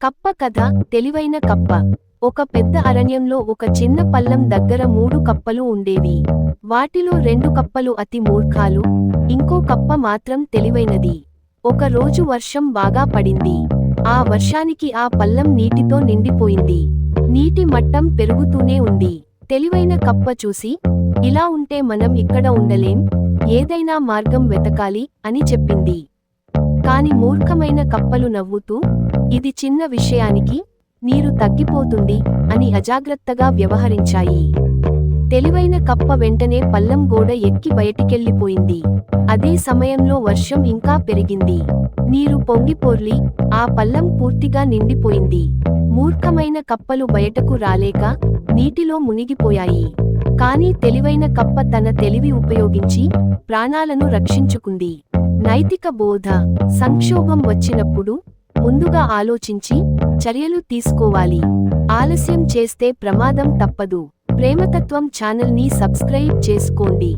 కప్ప కథ. తెలివైన కప్ప. ఒక పెద్ద అరణ్యంలో ఒక చిన్న పల్లం దగ్గర 3 కప్పలు ఉండేవి. వాటిలో 2 కప్పలు అతి మూర్ఖాలు, ఇంకో కప్ప మాత్రం తెలివైనది. ఒక రోజు వర్షం బాగా పడింది. ఆ వర్షానికి ఆ పల్లం నీటితో నిండిపోయింది. నీటి మట్టం పెరుగుతూనే ఉంది. తెలివైన కప్ప చూసి, ఇలా ఉంటే మనం ఇక్కడ ఉండలేం, ఏదైనా మార్గం వెతకాలి అని చెప్పింది. కాని మూర్ఖమైన కప్పలు నవ్వుతూ, ఇది చిన్న విషయానికి నీరు తగ్గిపోతుంది అని అజాగ్రత్తగా వ్యవహరించాయి. తెలివైన కప్ప వెంటనే పల్లం గోడ ఎక్కి బయటికెళ్ళిపోయింది. అదే సమయంలో వర్షం ఇంకా పెరిగింది. నీరు పొంగిపోర్లి ఆ పల్లం పూర్తిగా నిండిపోయింది. మూర్ఖమైన కప్పలు బయటకు రాలేక నీటిలో మునిగిపోయాయి. కానీ తెలివైన కప్ప తన తెలివి ఉపయోగించి ప్రాణాలను రక్షించుకుంది. నైతిక బోధ. సంక్షోభం వచ్చినప్పుడు ముందుగా ఆలోచించి చర్యలు తీసుకోవాలి. ఆలస్యం చేస్తే ప్రమాదం తప్పదు. ప్రేమతత్వం ఛానల్ని సబ్స్క్రైబ్ చేసుకోండి.